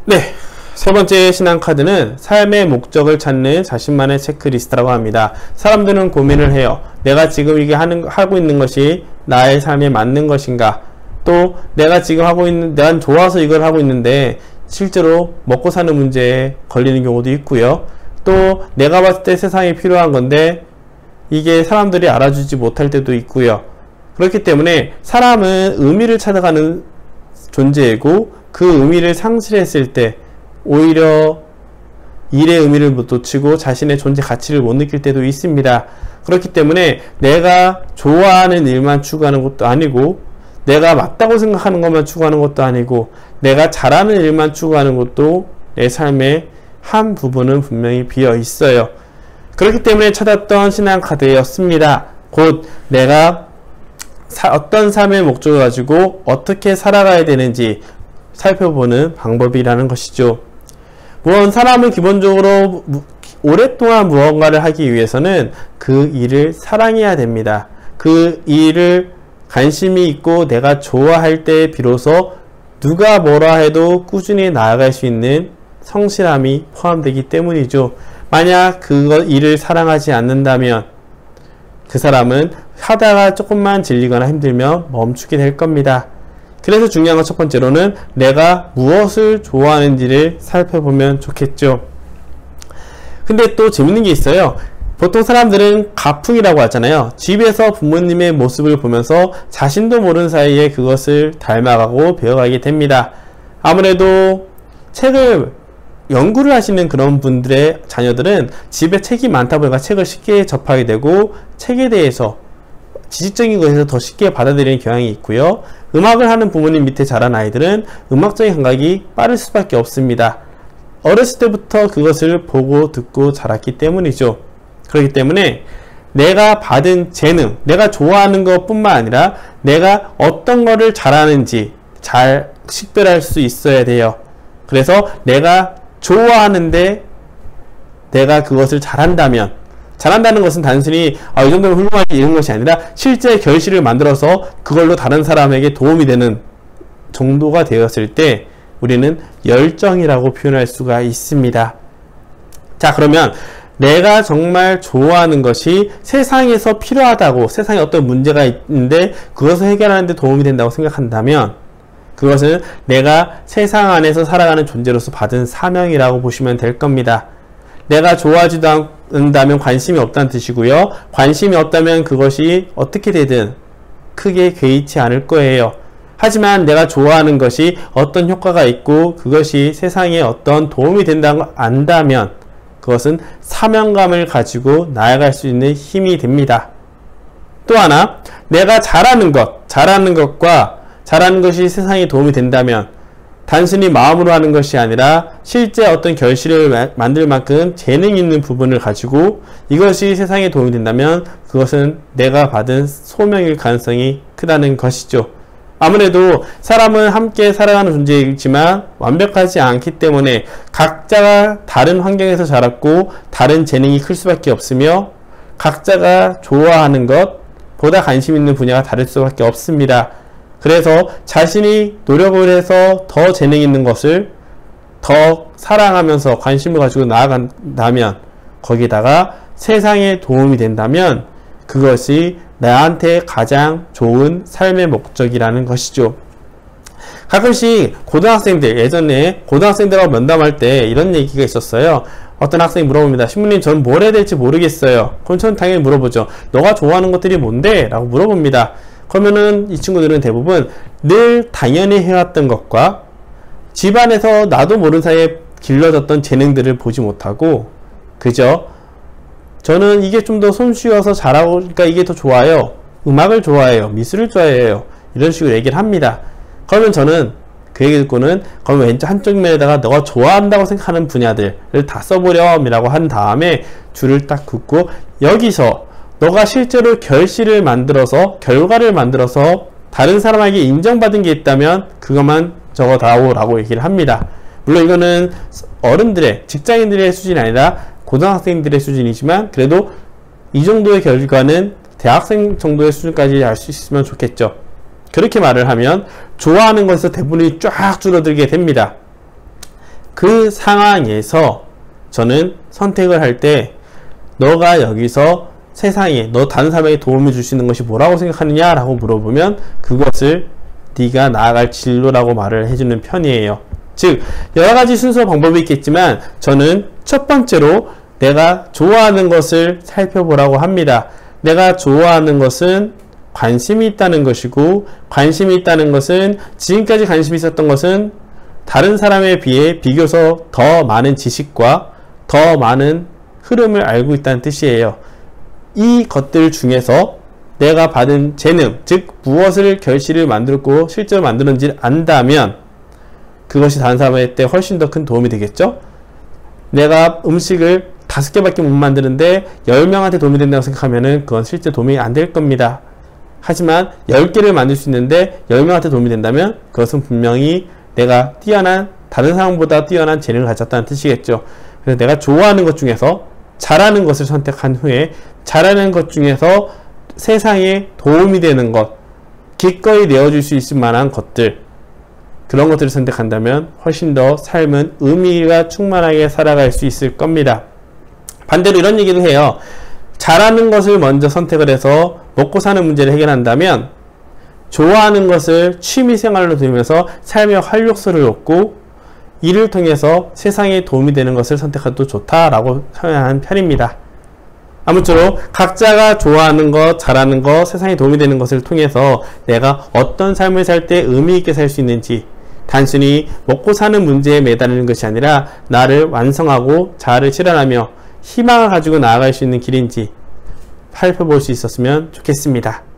네, 세 번째 신앙카드는 삶의 목적을 찾는 자신만의 체크리스트라고 합니다. 사람들은 고민을 해요. 내가 지금 이게 하고 있는 것이 나의 삶에 맞는 것인가? 또 내가 지금 내가 좋아서 이걸 하고 있는데 실제로 먹고 사는 문제에 걸리는 경우도 있고요. 또 내가 봤을 때 세상에 필요한 건데 이게 사람들이 알아주지 못할 때도 있고요. 그렇기 때문에 사람은 의미를 찾아가는 존재이고 그 의미를 상실했을 때 오히려 일의 의미를 못 놓치고 자신의 존재 가치를 못 느낄 때도 있습니다. 그렇기 때문에 내가 좋아하는 일만 추구하는 것도 아니고 내가 맞다고 생각하는 것만 추구하는 것도 아니고 내가 잘하는 일만 추구하는 것도 내 삶의 한 부분은 분명히 비어 있어요. 그렇기 때문에 찾았던 신앙카드였습니다. 곧 내가 어떤 삶의 목적을 가지고 어떻게 살아가야 되는지 살펴보는 방법이라는 것이죠. 물론 사람은 기본적으로 오랫동안 무언가를 하기 위해서는 그 일을 사랑해야 됩니다. 그 일을 관심이 있고 내가 좋아할 때 비로소 누가 뭐라 해도 꾸준히 나아갈 수 있는 성실함이 포함되기 때문이죠. 만약 일을 사랑하지 않는다면 그 사람은 하다가 조금만 질리거나 힘들면 멈추게 될 겁니다. 그래서 중요한 건 첫 번째로는 내가 무엇을 좋아하는지를 살펴보면 좋겠죠. 근데 또 재밌는 게 있어요. 보통 사람들은 가풍이라고 하잖아요. 집에서 부모님의 모습을 보면서 자신도 모르는 사이에 그것을 닮아가고 배워가게 됩니다. 아무래도 연구를 하시는 그런 분들의 자녀들은 집에 책이 많다 보니까 책을 쉽게 접하게 되고 책에 대해서 지식적인 것에서 더 쉽게 받아들이는 경향이 있고요. 음악을 하는 부모님 밑에 자란 아이들은 음악적인 감각이 빠를 수밖에 없습니다. 어렸을 때부터 그것을 보고 듣고 자랐기 때문이죠. 그렇기 때문에 내가 받은 재능, 내가 좋아하는 것뿐만 아니라 내가 어떤 거를 잘하는지 잘 식별할 수 있어야 돼요. 그래서 내가 좋아하는데 내가 그것을 잘한다는 것은 단순히 이 정도면 훌륭하지 이런 것이 아니라 실제 결실을 만들어서 그걸로 다른 사람에게 도움이 되는 정도가 되었을 때 우리는 열정이라고 표현할 수가 있습니다. 자, 그러면 내가 정말 좋아하는 것이 세상에서 필요하다고, 세상에 어떤 문제가 있는데 그것을 해결하는 데 도움이 된다고 생각한다면 그것은 내가 세상 안에서 살아가는 존재로서 받은 사명이라고 보시면 될 겁니다. 내가 좋아하지도 않는다면 관심이 없다는 뜻이고요. 관심이 없다면 그것이 어떻게 되든 크게 개의치 않을 거예요. 하지만 내가 좋아하는 것이 어떤 효과가 있고 그것이 세상에 어떤 도움이 된다고 안다면 그것은 사명감을 가지고 나아갈 수 있는 힘이 됩니다. 또 하나, 내가 잘하는 것과 잘하는 것이 세상에 도움이 된다면 단순히 마음으로 하는 것이 아니라 실제 어떤 결실을 만들 만큼 재능 있는 부분을 가지고 이것이 세상에 도움이 된다면 그것은 내가 받은 소명일 가능성이 크다는 것이죠. 아무래도 사람은 함께 살아가는 존재이지만 완벽하지 않기 때문에 각자가 다른 환경에서 자랐고 다른 재능이 클 수밖에 없으며 각자가 좋아하는 것보다 관심 있는 분야가 다를 수밖에 없습니다. 그래서 자신이 노력을 해서 더 재능 있는 것을 더 사랑하면서 관심을 가지고 나아간다면 거기다가 세상에 도움이 된다면 그것이 나한테 가장 좋은 삶의 목적이라는 것이죠. 가끔씩 예전에 고등학생들하고 면담할 때 이런 얘기가 있었어요. 어떤 학생이 물어봅니다. 신부님, 전 뭘 해야 될지 모르겠어요. 그럼 저는 당연히 물어보죠. 너가 좋아하는 것들이 뭔데? 라고 물어봅니다. 그러면은 이 친구들은 대부분 늘 당연히 해왔던 것과 집안에서 나도 모르는 사이에 길러졌던 재능들을 보지 못하고 그저 저는 이게 좀 더 손쉬워서 잘하고 그러니까 이게 더 좋아요. 음악을 좋아해요. 미술을 좋아해요. 이런 식으로 얘기를 합니다. 그러면 저는 그 얘기 듣고는 그러면 왼쪽 한쪽 면에다가 너가 좋아한다고 생각하는 분야들을 다 써보렴 이라고 한 다음에 줄을 딱 긋고 여기서 너가 실제로 결과를 만들어서 다른 사람에게 인정받은 게 있다면 그것만 적어다오 라고 얘기를 합니다. 물론 이거는 어른들의, 직장인들의 수준이 아니라 고등학생들의 수준이지만 그래도 이 정도의 결과는 대학생 정도의 수준까지 알 수 있으면 좋겠죠. 그렇게 말을 하면 좋아하는 것에서 대부분이 쫙 줄어들게 됩니다. 그 상황에서 저는 선택을 할 때 너가 여기서 세상에 너 다른 사람에게 도움을 줄 수 있는 것이 뭐라고 생각하느냐 라고 물어보면 그것을 네가 나아갈 진로라고 말을 해주는 편이에요. 즉 여러가지 순서 방법이 있겠지만 저는 첫 번째로 내가 좋아하는 것을 살펴보라고 합니다. 내가 좋아하는 것은 관심이 있다는 것이고, 관심이 있다는 것은 지금까지 관심이 있었던 것은 다른 사람에 비해 비교적 더 많은 지식과 더 많은 흐름을 알고 있다는 뜻이에요. 이 것들 중에서 내가 받은 재능, 즉 무엇을 결실을 만들고 실제로 만드는지를 안다면 그것이 다른 사람한테 훨씬 더 큰 도움이 되겠죠? 내가 음식을 5개밖에 못 만드는데 10명한테 도움이 된다고 생각하면은 그건 실제 도움이 안 될 겁니다. 하지만 10개를 만들 수 있는데 10명한테 도움이 된다면 그것은 분명히 내가 다른 사람보다 뛰어난 재능을 가졌다는 뜻이겠죠. 그래서 내가 좋아하는 것 중에서 잘하는 것을 선택한 후에 잘하는 것 중에서 세상에 도움이 되는 것, 기꺼이 내어줄 수 있을 만한 것들, 그런 것들을 선택한다면 훨씬 더 삶은 의미가 충만하게 살아갈 수 있을 겁니다. 반대로 이런 얘기도 해요. 잘하는 것을 먼저 선택을 해서 먹고 사는 문제를 해결한다면 좋아하는 것을 취미생활로 들으면서 삶의 활력소를 얻고 이를 통해서 세상에 도움이 되는 것을 선택해도 좋다라고 표현하는 편입니다. 아무쪼록 각자가 좋아하는 것, 잘하는 것, 세상에 도움이 되는 것을 통해서 내가 어떤 삶을 살 때 의미 있게 살 수 있는지, 단순히 먹고 사는 문제에 매달리는 것이 아니라 나를 완성하고 자아를 실현하며 희망을 가지고 나아갈 수 있는 길인지 살펴볼 수 있었으면 좋겠습니다.